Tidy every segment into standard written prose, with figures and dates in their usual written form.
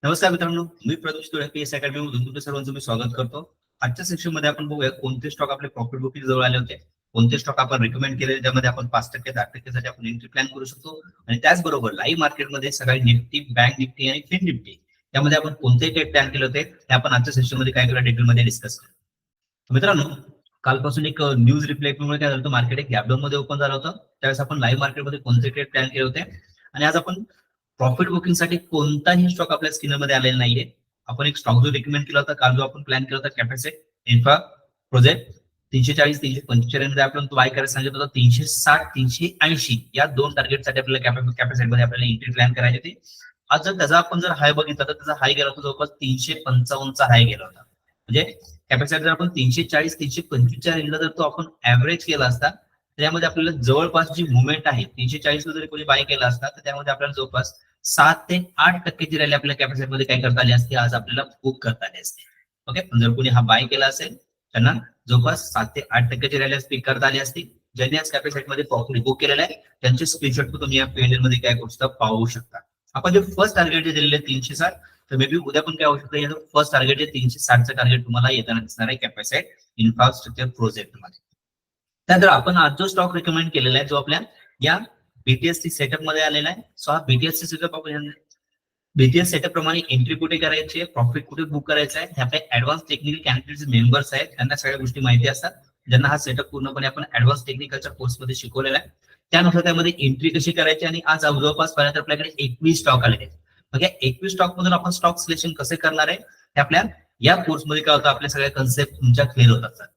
नमस्कार मित्रांनो, मी प्रदोष तुळे PS academy मधून तुमच्या सर्वांचं मी स्वागत करतो. आजच्या सेक्शन मध्ये आपण बघूया कोणते स्टॉक आपले प्रॉफिट बुकिंग जवळ आले होते, कोणते स्टॉक आपण रिकमेंड केले ज्यामध्ये आपण 5% 10% साठी आपण एंट्री प्लॅन करू शकतो आणि त्याचबरोबर लाईव्ह मार्केटमध्ये सगळी निफ्टी, बँक निफ्टी आणि फिन निफ्टी त्यामध्ये आपण कोणते ट्रेड प्लॅन केले होते ते आपण आजच्या सेक्शन मध्ये काय करूया डिटेलमध्ये डिस्कस करू. मित्रांनो, कालपासून एक न्यूज रिफ्लेक्टमुळे काय झालं, मार्केट एक गॅप डाऊन मध्ये ओपन झालं होतं. त्यावेळेस आपण लाईव्ह मार्केटमध्ये कोणते ट्रेड प्लॅन केले होते आणि आज आपण प्रॉफिट बुकिंग साठी कोणताही स्टॉक आपल्या स्क्रीनमध्ये आलेला नाहीये. आपण एक स्टॉक जो रिकमेंड केला होता, काल जो आपण प्लॅन केला होता कॅपेसिट इन्फ्रा प्रोजेक्ट 340 345 मध्ये आपण तो बाय करायला सांगितलं होतं. 360 380 या दोन टार्गेटसाठी आपल्याला कॅपेसिटी मध्ये आपल्याला एंट्री प्लॅन करायची होती. आज जर त्याचा आपण जर हाय बघितला तर त्याचा हाय गेला होता जवळपास 355 चा हाय गेला होता. म्हणजे कॅपेसिटी जर आपण 340 325 च्या रेंजला जर तो आपण ऍव्हरेज केला असता त्यामध्ये आपल्याला जवळपास जी मुवमेंट आहे 340 ला जरी कोणी बाय केला असता तर त्यामध्ये आपल्याला जवळपास 7 ते 8% रॅली आपल्या कॅपेसिटी मध्ये काय करता आली असते, आज आपल्याला बुक करता आली असते. ओके, जर कोणी हा बाय केला असेल त्यांना जवळपास 7 ते 8% रॅली स्पीक करता आली असती. ज्यांनी आज कॅपेसिटी मध्ये प्रॉफिट बुक केलेला आहे त्यांचे स्क्रीनशॉट तुम्ही या पेंडल मध्ये काय करू शकता, पाहू शकता. आपण जे फर्स्ट टार्गेट जे दिलेले 360, तर मे बी उद्या पण काय होऊ शकतं, याचं फर्स्ट टार्गेट जे 360चं टार्गेट तुम्हाला येताना दिसणार आहे कॅपेसिटी इन्फ्रास्ट्रक्चर प्रोजेक्ट मध्ये. त्यानंतर आपण आज जो स्टॉक रिकमेंड केलेला आहे जो आपल्या या बीटीएससी सेटअप मध्ये आलेला आहे. सो हा बीटीएससी सेटअप आपण बीटीएस सेटअप प्रमाणे एंट्री कुठे करायची आहे, प्रॉफिट कुठे बुक करायचं आहे, हे आपले ऍडव्हान्स टेक्निकल कॅन्डिडेट मेंबर्स आहेत त्यांना सगळ्या गोष्टी माहिती असतात, ज्यांना हा सेटअप पूर्णपणे आपण ऍडव्हान्स टेक्निकलच्या कोर्समध्ये शिकवलेला आहे. त्यानुसार त्यामध्ये एंट्री कशी करायची आणि आज जवळपास पर्यंत आपल्याकडे 21 स्टॉक आलेले आहेत. मग या 21 स्टॉक मधून आपण स्टॉक सिलेक्शन कसे करणार आहे हे आपल्या या कोर्समध्ये काय होतं, आपल्या सगळ्या कन्सेप्ट तुमच्या क्लिअर होतात.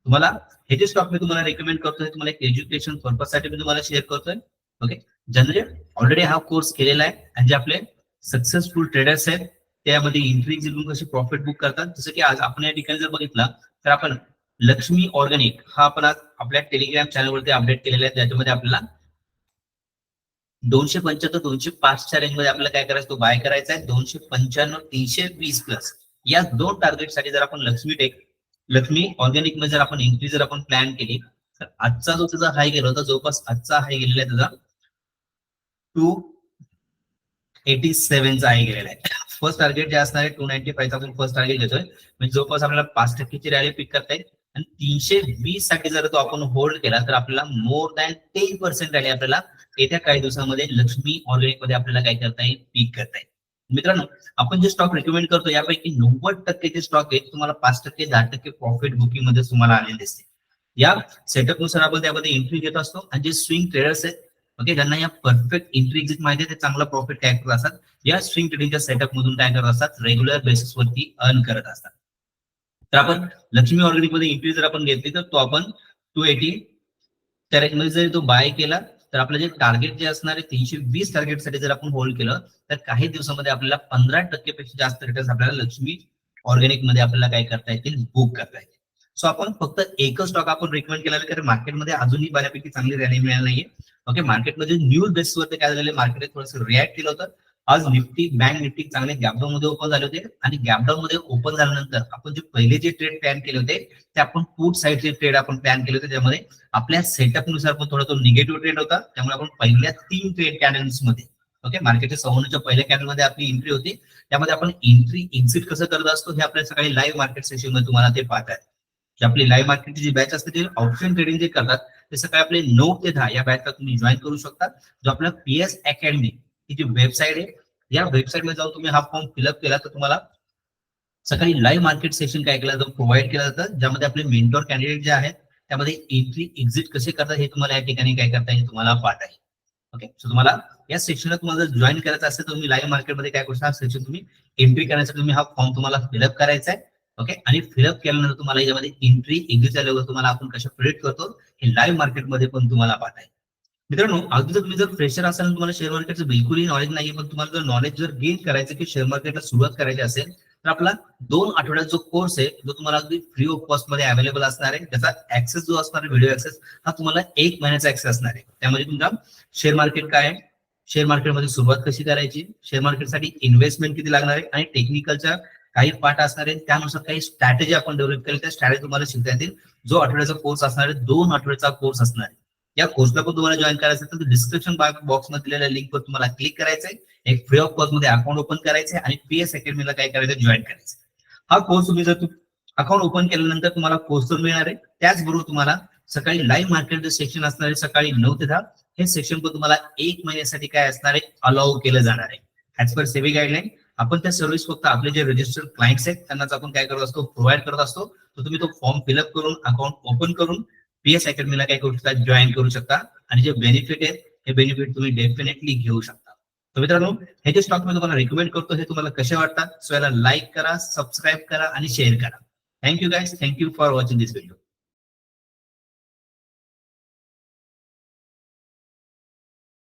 तुम्हाला हे जे स्टॉक मी तुम्हाला रेकमेंड करतोय, तुम्हाला एक एज्युकेशन पर्पज साठी मी तुम्हाला शेअर करतोय. ओके, ज्यांनी ऑलरेडी हा कोर्स केलेला आहे आणि जे आपले सक्सेसफुल ट्रेडर्स आहेत त्यामध्ये एंट्री जिंकून कशी प्रॉफिट बुक करतात. जसं की आज आपण या ठिकाणी जर बघितलं तर आपण लक्ष्मी ऑर्गॅनिक हा आपण आज आपल्या टेलिग्राम चॅनलवरती अपडेट केलेला आहे, ज्याच्यामध्ये आपल्याला 275 205 च्या रेंज मध्ये आपल्याला काय करायचं, तो बाय करायचा आहे. 295 320 प्लस या दोन टार्गेटसाठी जर आपण लक्ष्मी ऑर्गॅनिक मध्ये जर आपण एंट्री जर आपण प्लॅन केली तर आजचा जो त्याचा हाय गेला होता, जवळपास आजचा हाय गेलेला आहे त्याचा 287 चा हाय गेलेला आहे. फर्स्ट टार्गेट जे असणार आहे 295 चा आपण फर्स्ट टार्गेट घेतोय, म्हणजे जवळपास आपल्याला 5% ची रॅली पिक करता येईल. आणि 320 साठी जर तो आपण होल्ड केला तर आपल्याला मोर दॅन 10% रॅली आपल्याला येत्या काही दिवसामध्ये लक्ष्मी ऑर्गॅनिक मध्ये आपल्याला काय करता येईल, पीक करता येईल. मित्रांनो, आपण जे स्टॉक रिकमेंड करतो यापैकी 90% जे स्टॉक आहेत तुम्हाला 5% 10% प्रॉफिट बुकिंग मध्ये तुम्हाला आलेले दिसते. या सेटअप नुसार आपण त्यामध्ये एंट्री घेत असतो आणि जे स्विंग ट्रेडर्स आहेत ओके, ज्यांना या परफेक्ट एंट्री एक्झिट माहिती आहे ते चांगला प्रॉफिट काय करत असतात, या स्विंग ट्रेडिंगच्या सेटअप मधून काय करत असतात, रेग्युलर बेसिसवरती अर्न करत असतात. तर आपण लक्ष्मी ऑर्गॅनिक मध्ये एंट्री जर आपण घेतली तर तो आपण 280 त्या रेंज मध्ये जर तो बाय केला तर आपलं जे टार्गेट जे असणार आहे 320 टार्गेट साठी जर आपण होल्ड केलं तर काही दिवसामध्ये आपल्याला 15% पेक्षा जास्त रिटर्न्स आपल्याला लक्ष्मी ऑर्गॅनिक मध्ये आपल्याला काय करता येतील, बुक करता येतील. सो आपण फक्त एकच स्टॉक आपण रिकमेंड केला कारण मार्केटमध्ये अजूनही बऱ्यापैकी चांगली रॅली मिळाली नाहीये. ओके, मार्केटमध्ये न्यूज बेसिसवरती काय झालेलं, मार्केट थोडंसं रिॲक्ट केलं होतं. आज निफ्टी, बँक निफ्टी चांगले गॅपडाऊन मध्ये ओपन झाले होते आणि गॅपडाऊन मध्ये ओपन झाल्यानंतर आपण जे पहिले जे ट्रेड प्लॅन केले होते ते आपण पुट साईडचे ट्रेड आपण प्लॅन केले होते, त्यामध्ये आपल्या सेटअप नुसार पण थोडा तो निगेटिव्ह ट्रेड होता. त्यामुळे आपण पहिल्या 3 ट्रेड कॅन्डल्स मध्ये ओके, मार्केटच्या सवनच्या पहिल्या कॅन्डल मध्ये आपली एंट्री होती, त्यामध्ये आपण एंट्री एक्झिट कसं करत असतो हे आपल्या सकाळी लाईव्ह मार्केट सेशन मध्ये तुम्हाला ते पाहत आहे. आपली लाईव्ह मार्केटची जी बॅच असते ते ऑप्शन ट्रेडिंग जे करतात ते सकाळी आपले 9 ते 10 या बॅचला तुम्ही जॉईन करू शकता. जो आपला PS अकॅडमी ही जी वेबसाईट आहे, या वेबसाईट मध्ये जाऊन तुम्ही हा फॉर्म फिलअप केला तर तुम्हाला सकाळी लाईव्ह मार्केट सेशन काय केलं जातं, प्रोव्हाइड केलं जातं, ज्यामध्ये आपले मेंटॉर कॅन्डिडेट जे आहेत त्यामध्ये एंट्री एक्झिट कसे करतात हे तुम्हाला या ठिकाणी काय करता येईल, तुम्हाला पाठ आहे. ओके, सो तुम्हाला या सेक्शनला तुम्हाला जर जॉईन करायचं असेल तर तुम्ही लाईव्ह मार्केटमध्ये काय करू शकता, सेक्शन तुम्ही एंट्री करण्यासाठी तुम्ही हा फॉर्म तुम्हाला फिलअप करायचा आहे. ओके, आणि फिलअप केल्यानंतर तुम्हाला यामध्ये एंट्री एक्झिटच्या लेवल तुम्हाला आपण कशा प्रेडिक्ट करतो हे लाईव्ह मार्केटमध्ये पण तुम्हाला पाठ आहे. मित्रांनो, अगदी जर तुम्ही जर फ्रेशर असाल तुम्हाला शेअर मार्केटचं बिलकुलही नॉलेज नाही, पण तुम्हाला जर नॉलेज जर गेन करायचं की शेअर मार्केटला सुरुवात करायची असेल तर आपला 2 आठवड्याचा जो कोर्स आहे जो तुम्हाला अगदी फ्री ऑफ कॉस्ट मध्ये अवेलेबल असणार आहे, त्याचा ऍक्सेस जो असणार आहे, व्हिडिओ ऍक्सेस हा तुम्हाला 1 महिन्याचा ऍक्सेस असणार आहे. त्यामध्ये तुमचा शेअर मार्केट काय आहे, शेअर मार्केटमध्ये सुरुवात कशी करायची, शेअर मार्केटसाठी इन्व्हेस्टमेंट किती लागणार आहे आणि टेक्निकलच्या काही पाठ असणार आहे, त्यानुसार काही स्ट्रॅटेजी आपण डेव्हलप केली, त्या स्ट्रॅटेजी तुम्हाला शिकता येतील. जो आठवड्याचा कोर्स असणार आहे 2 आठवड्याचा कोर्स असणार आहे. या कोर्सला पण तुम्हाला जॉईन करायचं तर डिस्क्रिप्शन बॉक्स मध्ये दिलेल्या लिंकवर तुम्हाला क्लिक करायचंय, एक फ्री ऑफ कॉस्ट मध्ये अकाउंट ओपन करायचंय आणि PS अकॅडमीला काय करायचं जॉईन करायचं. हा कोर्स तुम्ही जर अकाउंट ओपन केल्यानंतर तुम्हाला कोर्स तर मिळणार आहे, त्याचबरोबर तुम्हाला सकाळी लाईव्ह मार्केट सेक्शन असणार आहे सकाळी 9 ते 10. हे सेक्शन पण तुम्हाला 1 महिन्यासाठी काय असणार आहे अलाउ केलं जाणार आहे. ऍज पर सेबी गाईडलाईन आपण त्या सर्व्हिस फक्त आपले जे रजिस्टर्ड क्लायंट्स आहेत त्यांनाच आपण काय करत असतो प्रोव्हाइड करत असतो. तर तुम्ही तो फॉर्म फिलअप करून अकाउंट ओपन करून PS अकॅडमीला काय करू शकता जॉईन करू शकता आणि जे बेनिफिट आहेत हे बेनिफिट तुम्ही डेफिनेटली घेऊ शकता. तर मित्रांनो हे जे स्टॉक मी तुम्हाला रिकमेंड करतो हे तुम्हाला कसे वाटतात, सो याला लाईक करा, सबस्क्राईब करा आणि शेअर करा. Thank you guys, thank you for watching this video.